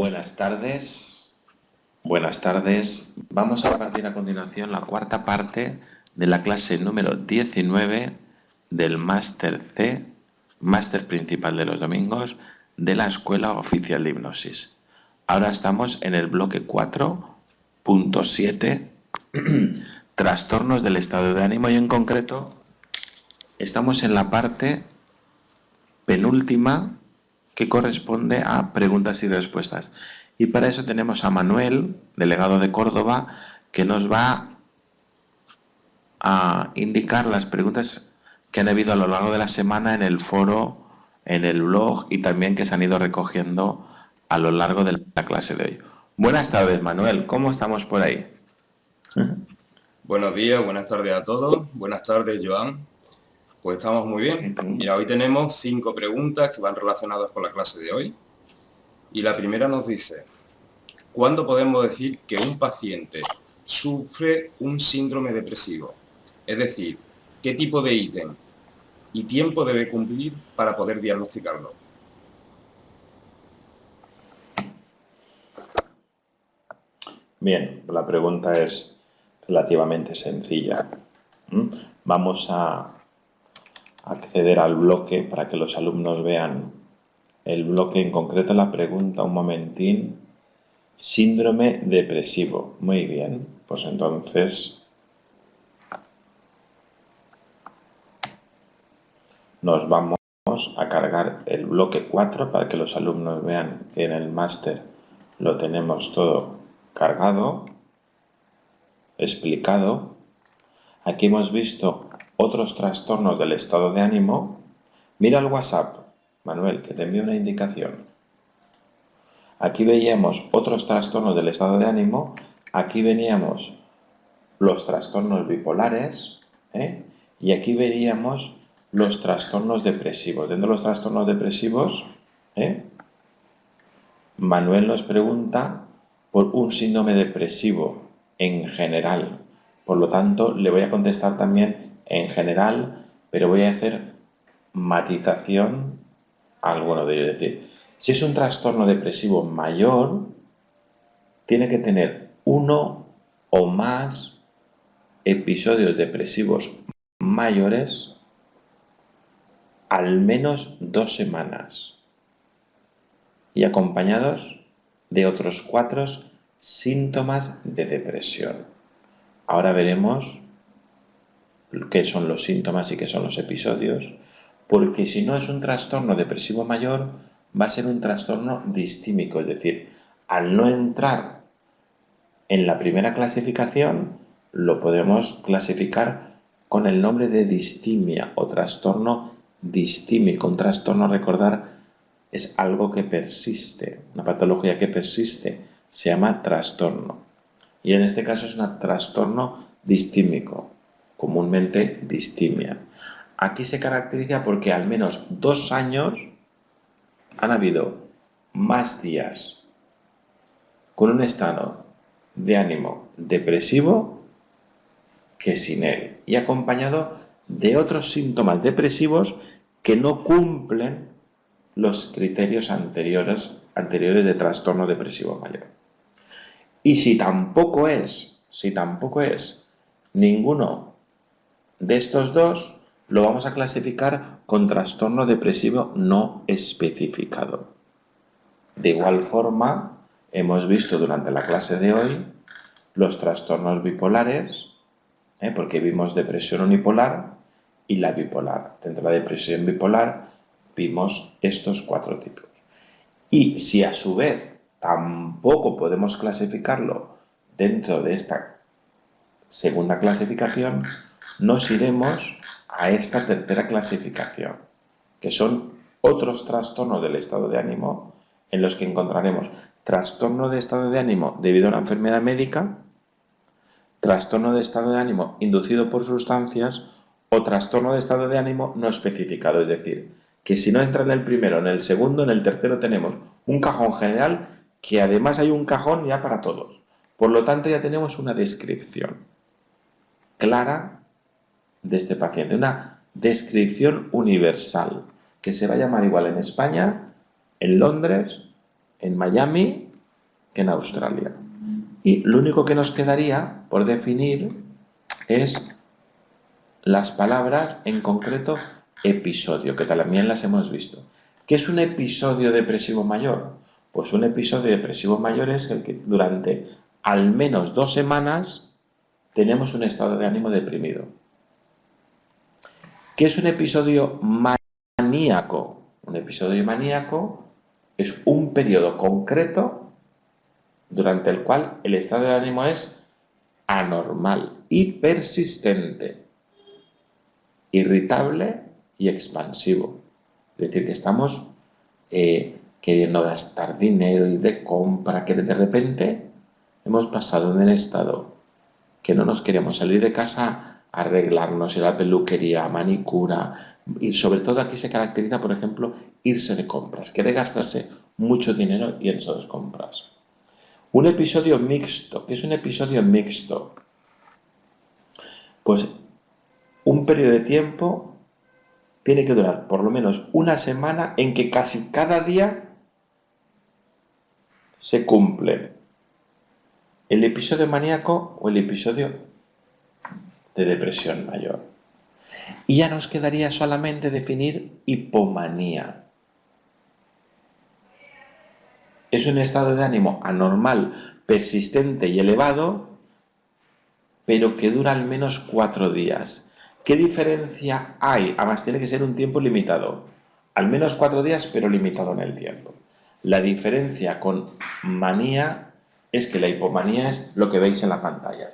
Buenas tardes. Buenas tardes. Vamos a partir a continuación la cuarta parte de la clase número 19 del Máster C, Máster Principal de los Domingos, de la Escuela Oficial de Hipnosis. Ahora estamos en el bloque 4.7, trastornos del estado de ánimo, y en concreto estamos en la parte penúltima, que corresponde a preguntas y respuestas. Y para eso tenemos a Manuel, delegado de Córdoba, que nos va a indicar las preguntas que han habido a lo largo de la semana en el foro, en el blog, y también que se han ido recogiendo a lo largo de la clase de hoy. Buenas tardes, Manuel. ¿Cómo estamos por ahí? Buenos días, buenas tardes a todos. Buenas tardes, Joan. Pues estamos muy bien. Mira, hoy tenemos 5 preguntas que van relacionadas con la clase de hoy. Y la primera nos dice: ¿cuándo podemos decir que un paciente sufre un síndrome depresivo? Es decir, ¿qué tipo de ítem y tiempo debe cumplir para poder diagnosticarlo? Bien, la pregunta es relativamente sencilla. Vamos a acceder al bloque para que los alumnos vean el bloque, en concreto la pregunta, un momentín. Síndrome depresivo. Muy bien, pues entonces nos vamos a cargar el bloque 4 para que los alumnos vean que en el máster lo tenemos todo cargado, explicado. Aquí hemos visto otros trastornos del estado de ánimo. Mira el WhatsApp, Manuel, que te envío una indicación. Aquí veíamos otros trastornos del estado de ánimo. Aquí veníamos los trastornos bipolares, y aquí veríamos los trastornos depresivos. Dentro de los trastornos depresivos, Manuel nos pregunta por un síndrome depresivo en general. Por lo tanto, le voy a contestar también en general, pero voy a hacer matización a alguno de ellos. Es decir, si es un trastorno depresivo mayor, tiene que tener uno o más episodios depresivos mayores al menos 2 semanas y acompañados de otros 4 síntomas de depresión. Ahora veremos qué son los síntomas y qué son los episodios, porque si no es un trastorno depresivo mayor, va a ser un trastorno distímico, es decir, al no entrar en la primera clasificación, lo podemos clasificar con el nombre de distimia o trastorno distímico. Un trastorno, recordar, es algo que persiste, una patología que persiste, se llama trastorno. Y en este caso es un trastorno distímico, comúnmente distimia. Aquí se caracteriza porque al menos 2 años han habido más días con un estado de ánimo depresivo que sin él, y acompañado de otros síntomas depresivos que no cumplen los criterios anteriores de trastorno depresivo mayor. Y si tampoco es ninguno de estos dos, lo vamos a clasificar con trastorno depresivo no especificado. De igual forma, hemos visto durante la clase de hoy los trastornos bipolares, porque vimos depresión unipolar y la bipolar. Dentro de la depresión bipolar vimos estos 4 tipos. Y si a su vez tampoco podemos clasificarlo dentro de esta segunda clasificación, nos iremos a esta tercera clasificación, que son otros trastornos del estado de ánimo, en los que encontraremos trastorno de estado de ánimo debido a una enfermedad médica, trastorno de estado de ánimo inducido por sustancias o trastorno de estado de ánimo no especificado. Es decir, que si no entra en el primero, en el segundo, en el tercero tenemos un cajón general, que además hay un cajón ya para todos. Por lo tanto, ya tenemos una descripción clara de este paciente, una descripción universal, que se va a llamar igual en España, en Londres, en Miami que en Australia. Y lo único que nos quedaría por definir es las palabras, en concreto, episodio, que también las hemos visto. ¿Qué es un episodio depresivo mayor? Pues un episodio depresivo mayor es el que durante al menos 2 semanas tenemos un estado de ánimo deprimido. ¿Qué es un episodio maníaco? Un episodio maníaco es un periodo concreto durante el cual el estado de ánimo es anormal y persistente, irritable y expansivo. Es decir, que estamos queriendo gastar dinero y de compra, que de repente hemos pasado de un estado que no nos queríamos salir de casa a arreglarnos, ir a la peluquería, manicura, y sobre todo aquí se caracteriza, por ejemplo, irse de compras, querer gastarse mucho dinero y en esas compras. Un episodio mixto. ¿Qué es un episodio mixto? Pues un periodo de tiempo tiene que durar por lo menos una semana en que casi cada día se cumple el episodio maníaco o el episodio de depresión mayor. Y ya nos quedaría solamente definir hipomanía. Es un estado de ánimo anormal, persistente y elevado, pero que dura al menos 4 días. ¿Qué diferencia hay? Además, tiene que ser un tiempo limitado. Al menos 4 días, pero limitado en el tiempo. La diferencia con manía es que la hipomanía es lo que veis en la pantalla.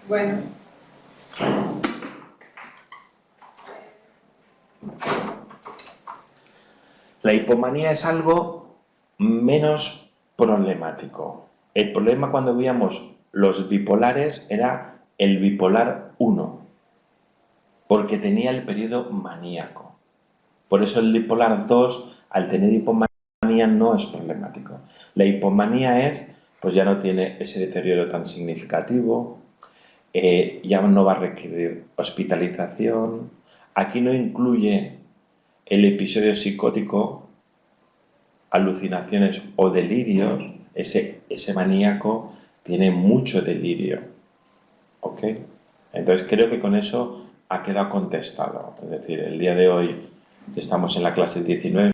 Bueno. La hipomanía es algo menos problemático. El problema cuando veíamos los bipolares era el bipolar 1, porque tenía el periodo maníaco. Por eso el bipolar 2, al tener hipomanía, no es problemático. La hipomanía es, pues ya no tiene ese deterioro tan significativo, ya no va a requerir hospitalización. Aquí no incluye el episodio psicótico, alucinaciones o delirios. Ese maníaco tiene mucho delirio. ¿Ok? Entonces creo que con eso ha quedado contestado. Es decir, el día de hoy, que estamos en la clase 19,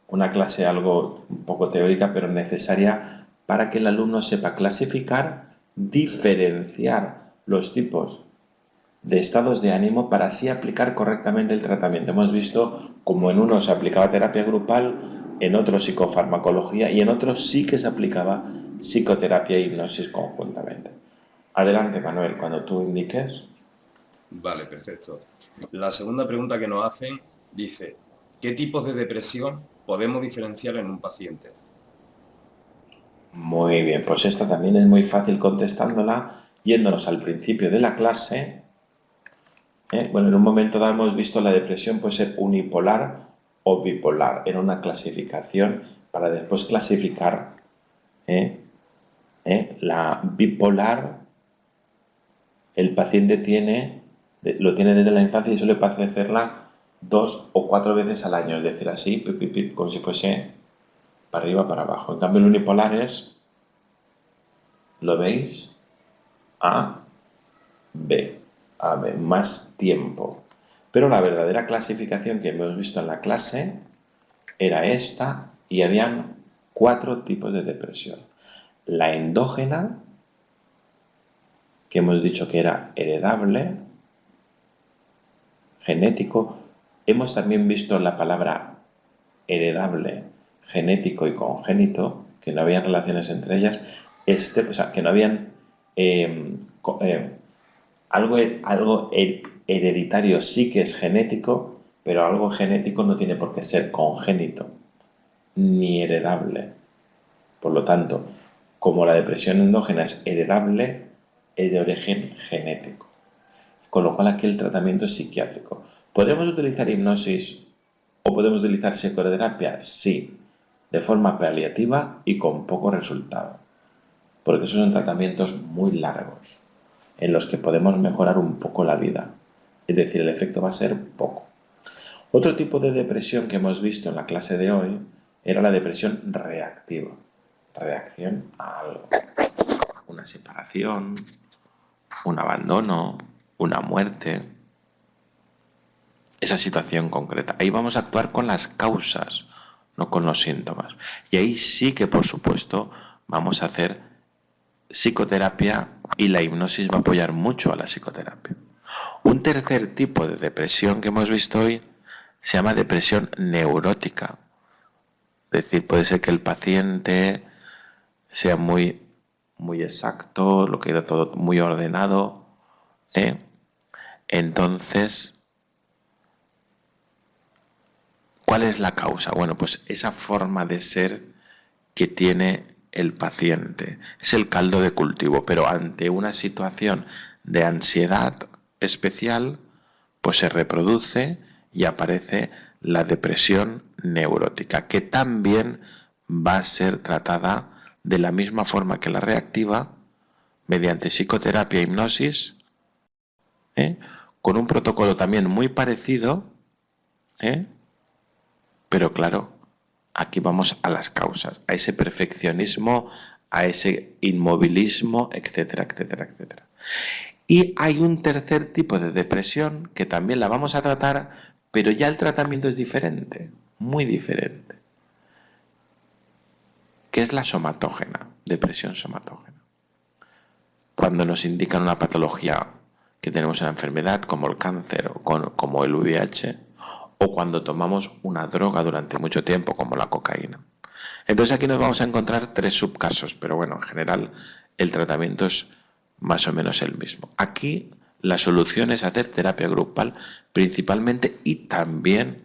una clase algo un poco teórica, pero necesaria para que el alumno sepa clasificar, diferenciar los tipos de estados de ánimo para así aplicar correctamente el tratamiento. Hemos visto como en uno se aplicaba terapia grupal, en otros psicofarmacología y en otros sí que se aplicaba psicoterapia e hipnosis conjuntamente. Adelante, Manuel, cuando tú indiques. Vale, perfecto. La segunda pregunta que nos hacen dice, ¿qué tipos de depresión podemos diferenciar en un paciente? Muy bien, pues esta también es muy fácil contestándola yéndonos al principio de la clase. Bueno, en un momento dado hemos visto la depresión puede ser unipolar o bipolar. Era una clasificación para después clasificar la bipolar. El paciente lo tiene desde la infancia y suele padecerla 2 o 4 veces al año, es decir, así, pip, pip, pip, como si fuese para arriba, para abajo. En cambio, el unipolar es, ¿lo veis? A, B, A, B, más tiempo. Pero la verdadera clasificación que hemos visto en la clase era esta y habían 4 tipos de depresión. La endógena, que hemos dicho que era heredable, genético. Hemos también visto la palabra heredable, genético y congénito, que no habían relaciones entre ellas, o sea, que no habían algo hereditario sí que es genético, pero algo genético no tiene por qué ser congénito ni heredable. Por lo tanto, como la depresión endógena es heredable, es de origen genético. Con lo cual aquí el tratamiento es psiquiátrico. ¿Podemos utilizar hipnosis o podemos utilizar psicoterapia? Sí, de forma paliativa y con poco resultado, porque esos son tratamientos muy largos. en los que podemos mejorar un poco la vida. Es decir, el efecto va a ser poco. Otro tipo de depresión que hemos visto en la clase de hoy era la depresión reactiva. Reacción a algo. Una separación, un abandono, una muerte. Esa situación concreta. Ahí vamos a actuar con las causas, no con los síntomas. Y ahí sí que, por supuesto, vamos a hacer psicoterapia y la hipnosis va a apoyar mucho a la psicoterapia. Un tercer tipo de depresión que hemos visto hoy se llama depresión neurótica. Es decir, puede ser que el paciente sea muy exacto, lo que era todo muy ordenado, ¿eh? Entonces, ¿cuál es la causa? Bueno, pues esa forma de ser que tiene el paciente. Es el caldo de cultivo, pero ante una situación de ansiedad especial, pues se reproduce y aparece la depresión neurótica, que también va a ser tratada de la misma forma que la reactiva, mediante psicoterapia e hipnosis, con un protocolo también muy parecido, pero claro, aquí vamos a las causas, a ese perfeccionismo, a ese inmovilismo, etcétera, etcétera, etcétera. Y hay un tercer tipo de depresión que también la vamos a tratar, pero ya el tratamiento es diferente, muy diferente, que es la somatógena, depresión somatógena. Cuando nos indican una patología, que tenemos una enfermedad como el cáncer o como el VIH, o cuando tomamos una droga durante mucho tiempo como la cocaína. Entonces aquí nos vamos a encontrar 3 subcasos, pero bueno, en general el tratamiento es más o menos el mismo. Aquí la solución es hacer terapia grupal principalmente, y también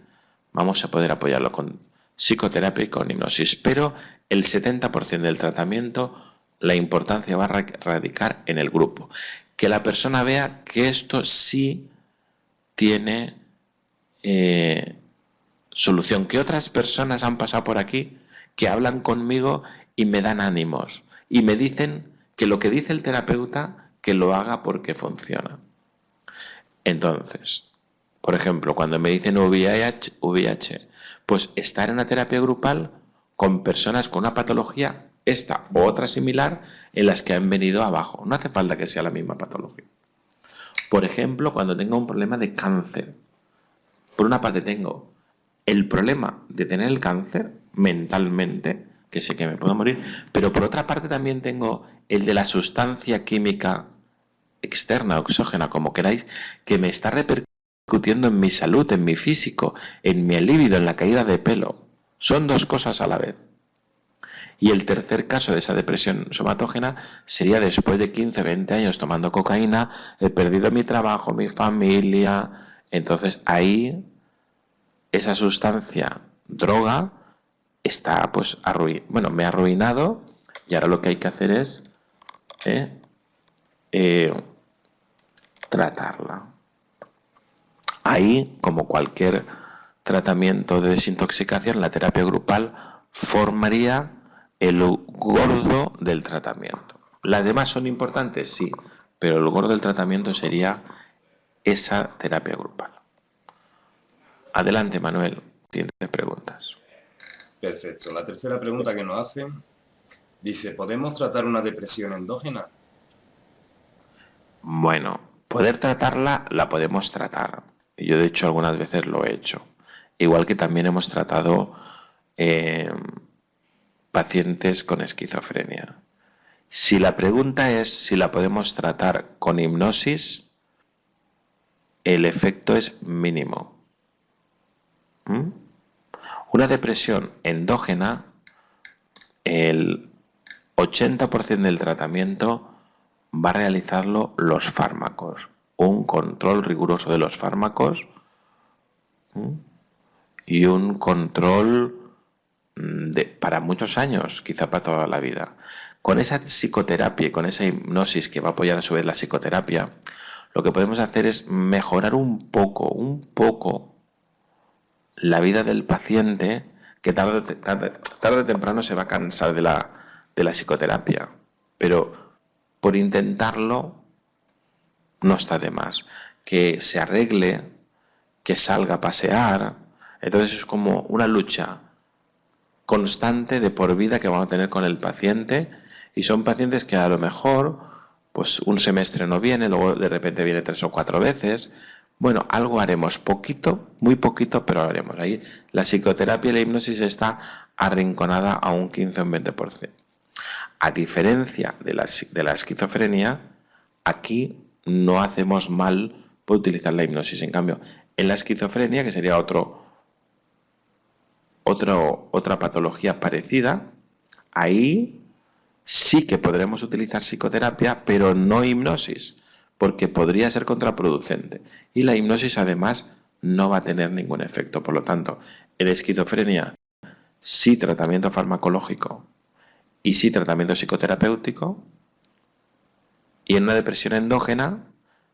vamos a poder apoyarlo con psicoterapia y con hipnosis, pero el 70% del tratamiento, la importancia va a radicar en el grupo. Que la persona vea que esto sí tiene solución, que otras personas han pasado por aquí, que hablan conmigo y me dan ánimos y me dicen que lo que dice el terapeuta, que lo haga porque funciona. Entonces, por ejemplo, cuando me dicen VIH, pues estar en una terapia grupal con personas con una patología, esta u otra similar, en las que han venido abajo. No hace falta que sea la misma patología. Por ejemplo, cuando tengo un problema de cáncer, por una parte tengo el problema de tener el cáncer mentalmente, que sé que me puedo morir, pero por otra parte también tengo el de la sustancia química externa, exógena, como queráis, que me está repercutiendo en mi salud, en mi físico, en mi libido, en la caída de pelo. Son 2 cosas a la vez. Y el tercer caso de esa depresión somatógena sería después de 15, 20 años tomando cocaína, he perdido mi trabajo, mi familia. Entonces ahí esa sustancia, droga, está pues me ha arruinado, y ahora lo que hay que hacer es tratarla. Ahí, como cualquier tratamiento de desintoxicación, la terapia grupal formaría el gordo del tratamiento. Las demás son importantes, sí, pero el gordo del tratamiento sería esa terapia grupal. Adelante, Manuel, tienes preguntas. Perfecto. La tercera pregunta que nos hacen dice, ¿podemos tratar una depresión endógena? Bueno, poder tratarla, la podemos tratar. Yo, de hecho, algunas veces lo he hecho. Igual que también hemos tratado pacientes con esquizofrenia. Si la pregunta es si la podemos tratar con hipnosis, el efecto es mínimo. Una depresión endógena, el 80% del tratamiento va a realizarlo los fármacos. Un control riguroso de los fármacos y un control para muchos años, quizá para toda la vida. Con esa psicoterapia y con esa hipnosis que va a apoyar a su vez la psicoterapia, lo que podemos hacer es mejorar un poco la vida del paciente, que tarde o temprano se va a cansar de la psicoterapia. Pero por intentarlo no está de más. Que se arregle, que salga a pasear. Entonces es como una lucha constante de por vida que vamos a tener con el paciente, y son pacientes que a lo mejor pues un semestre no viene, luego de repente viene 3 o 4 veces. Bueno, algo haremos, poquito, muy poquito, pero lo haremos. Ahí la psicoterapia y la hipnosis está arrinconada a un 15 o un 20%. A diferencia de la esquizofrenia, aquí no hacemos mal por utilizar la hipnosis. En cambio, en la esquizofrenia, que sería otra patología parecida, ahí sí que podremos utilizar psicoterapia, pero no hipnosis, porque podría ser contraproducente. Y la hipnosis, además, no va a tener ningún efecto. Por lo tanto, en esquizofrenia, sí tratamiento farmacológico y sí tratamiento psicoterapéutico. Y en una depresión endógena,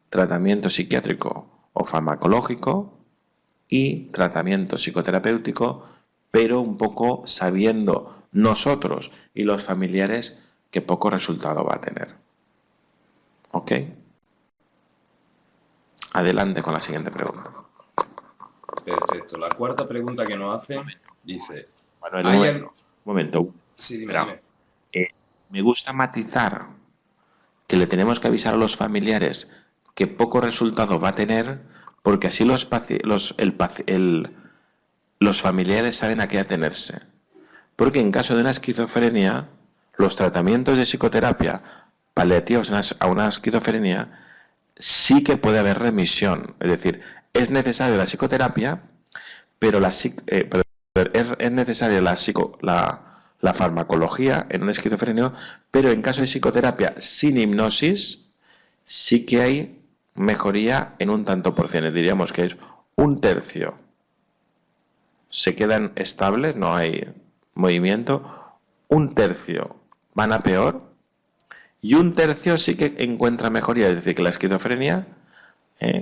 tratamiento psiquiátrico o farmacológico y tratamiento psicoterapéutico, pero un poco sabiendo nosotros y los familiares que poco resultado va a tener. ¿Ok? Adelante con la siguiente pregunta. Perfecto. La cuarta pregunta que nos hacen dice... Manuel, un momento. Sí, dime, Espera. dime. Me gusta matizar que le tenemos que avisar a los familiares que poco resultado va a tener, porque así los familiares saben a qué atenerse. Porque en caso de una esquizofrenia, los tratamientos de psicoterapia paliativos a una esquizofrenia sí que puede haber remisión. Es decir, es necesaria la psicoterapia, pero es necesaria la farmacología en un esquizofrenio, pero en caso de psicoterapia sin hipnosis, sí que hay mejoría en un tanto por ciento. Diríamos que es un tercio. Se quedan estables, no hay movimiento. Un tercio van a peor y un tercio sí que encuentra mejoría. Es decir, que la esquizofrenia,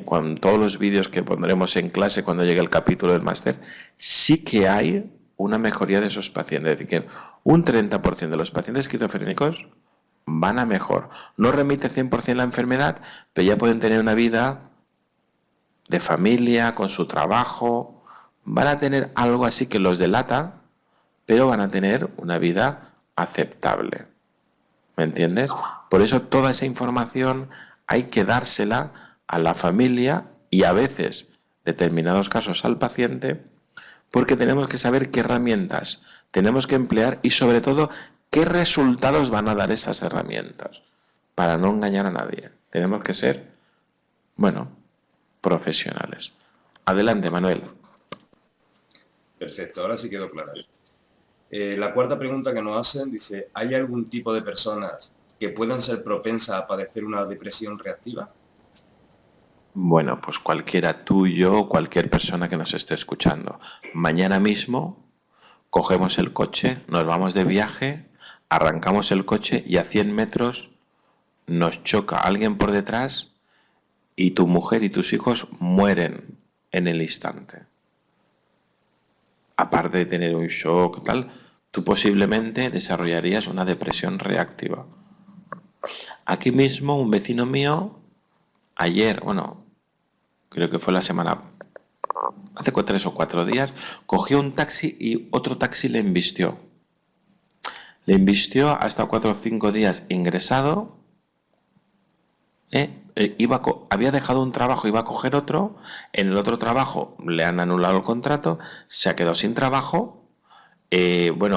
con todos los vídeos que pondremos en clase cuando llegue el capítulo del máster, sí que hay una mejoría de esos pacientes. Es decir, que un 30% de los pacientes esquizofrénicos van a mejor. No remite 100% la enfermedad, pero ya pueden tener una vida de familia, con su trabajo. Van a tener algo así que los delata, pero van a tener una vida aceptable. ¿Me entiendes? Por eso toda esa información hay que dársela a la familia y a veces, determinados casos, al paciente, porque tenemos que saber qué herramientas tenemos que emplear y sobre todo qué resultados van a dar esas herramientas para no engañar a nadie. Tenemos que ser, profesionales. Adelante, Manuel. Perfecto, ahora sí quedó claro. La cuarta pregunta que nos hacen dice, ¿hay algún tipo de personas que puedan ser propensas a padecer una depresión reactiva? Bueno, pues cualquiera, tú, yo, cualquier persona que nos esté escuchando. Mañana mismo cogemos el coche, nos vamos de viaje, arrancamos el coche y a 100 metros nos choca alguien por detrás y tu mujer y tus hijos mueren en el instante. Aparte de tener un shock, tal, tú posiblemente desarrollarías una depresión reactiva. Aquí mismo un vecino mío, ayer, creo que fue la semana, hace 3 o 4 días, cogió un taxi y otro taxi le embistió. Le embistió hasta 4 o 5 días ingresado. Había dejado un trabajo, iba a coger otro. En el otro trabajo le han anulado el contrato, se ha quedado sin trabajo.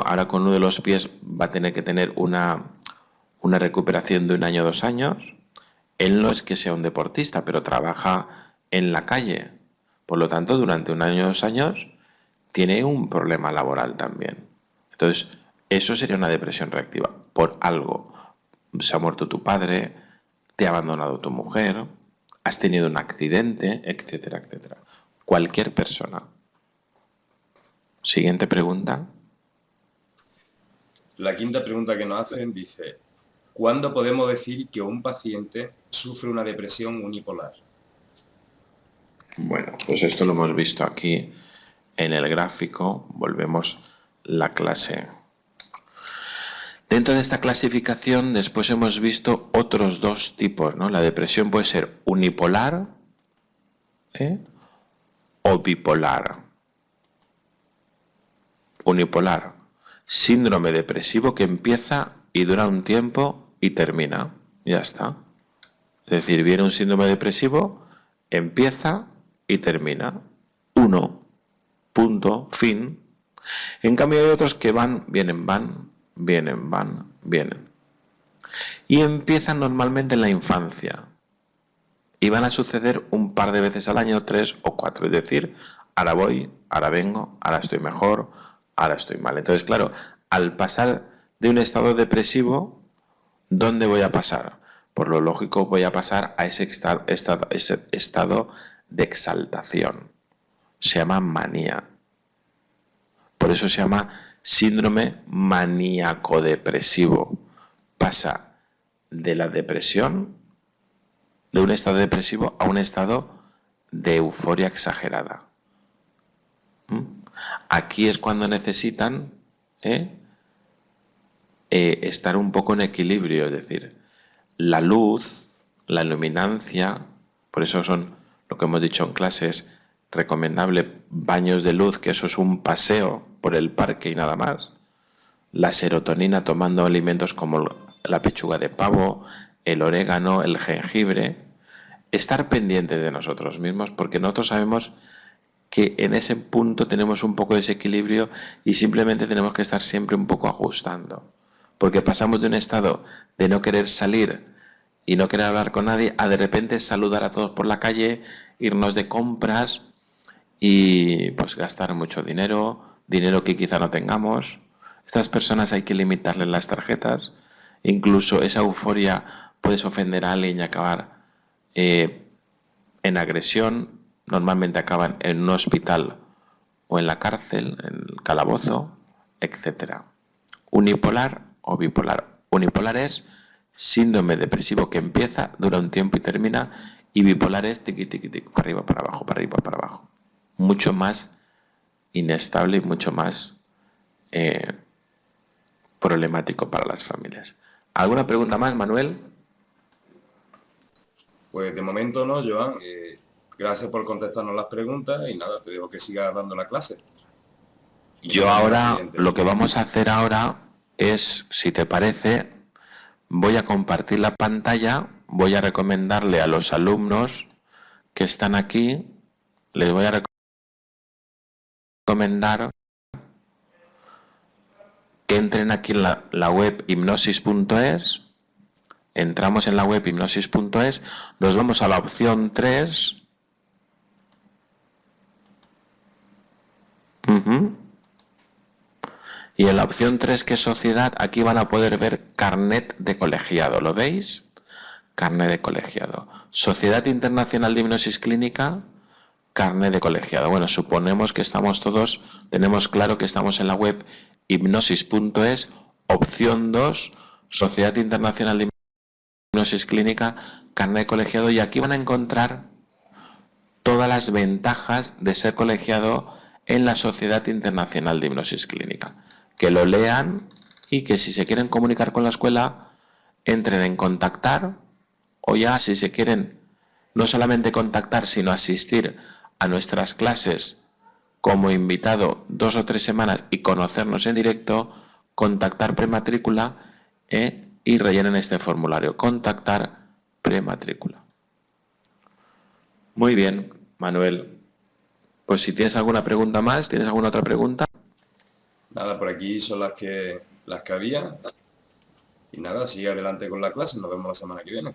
Ahora con uno de los pies va a tener que tener una recuperación de 1 año o 2 años. Él no es que sea un deportista, pero trabaja en la calle. Por lo tanto, durante 1 año o 2 años tiene un problema laboral también. Entonces, eso sería una depresión reactiva. Por algo. Se ha muerto tu padre, te ha abandonado tu mujer, has tenido un accidente, etcétera, etcétera. Cualquier persona. Siguiente pregunta. La quinta pregunta que nos hacen dice, ¿cuándo podemos decir que un paciente sufre una depresión unipolar? Bueno, pues esto lo hemos visto aquí en el gráfico. Volvemos la clase. Dentro de esta clasificación después hemos visto otros dos tipos, ¿no? La depresión puede ser unipolar o bipolar. Unipolar, síndrome depresivo que empieza y dura un tiempo y termina. Ya está. Es decir, viene un síndrome depresivo, empieza y termina. Uno, punto, fin. En cambio hay otros que van, vienen, vienen. Y empiezan normalmente en la infancia. Y van a suceder un par de veces al año, 3 o 4. Es decir, ahora voy, ahora vengo, ahora estoy mejor, ahora estoy mal. Entonces, claro, al pasar de un estado depresivo, ¿dónde voy a pasar? Por lo lógico voy a pasar a ese estado de exaltación. Se llama manía. Por eso se llama síndrome maníaco-depresivo. Pasa de la depresión, de un estado depresivo a un estado de euforia exagerada. Aquí es cuando necesitan estar un poco en equilibrio, es decir, la luz, la luminancia, por eso son lo que hemos dicho en clases, recomendable baños de luz, que eso es un paseo por el parque y nada más. La serotonina tomando alimentos como la pechuga de pavo, el orégano, el jengibre. Estar pendiente de nosotros mismos, porque nosotros sabemos que en ese punto tenemos un poco de desequilibrio y simplemente tenemos que estar siempre un poco ajustando. Porque pasamos de un estado de no querer salir y no querer hablar con nadie a de repente saludar a todos por la calle, irnos de compras y pues gastar mucho dinero que quizá no tengamos. Estas personas hay que limitarles las tarjetas. Incluso esa euforia puedes ofender a alguien y acabar en agresión. Normalmente acaban en un hospital o en la cárcel, en el calabozo, etc. Unipolar o bipolar. Unipolar es síndrome depresivo que empieza, dura un tiempo y termina, y bipolar es tiqui, tiqui, tiqui, para arriba, para abajo, para arriba, para abajo. Mucho más inestable y mucho más problemático para las familias. ¿Alguna pregunta más, Manuel? Pues de momento no, Joan. Gracias por contestarnos las preguntas y nada, te dejo que sigas dando la clase. Yo ahora, lo que vamos a hacer ahora es, si te parece, voy a compartir la pantalla, voy a recomendarle a los alumnos que están aquí, les voy a recomendar que entren aquí en la web hipnosis.es. Entramos en la web hipnosis.es, nos vamos a la opción 3. Y en la opción 3, que es sociedad, aquí van a poder ver carnet de colegiado. ¿Lo veis? Carnet de colegiado. Sociedad Internacional de Hipnosis Clínica, carnet de colegiado. Bueno, suponemos que estamos todos, tenemos claro que estamos en la web hipnosis.es, opción 2, Sociedad Internacional de Hipnosis Clínica, carnet de colegiado, y aquí van a encontrar todas las ventajas de ser colegiado en la Sociedad Internacional de Hipnosis Clínica. Que lo lean y que si se quieren comunicar con la escuela, entren en contactar, o ya si se quieren no solamente contactar, sino asistir a nuestras clases como invitado 2 o 3 semanas y conocernos en directo, contactar prematrícula y rellenen este formulario, contactar prematrícula. Muy bien, Manuel. Pues si tienes alguna pregunta más, ¿tienes alguna otra pregunta? Nada, por aquí son las que había. Y nada, sigue adelante con la clase. Nos vemos la semana que viene.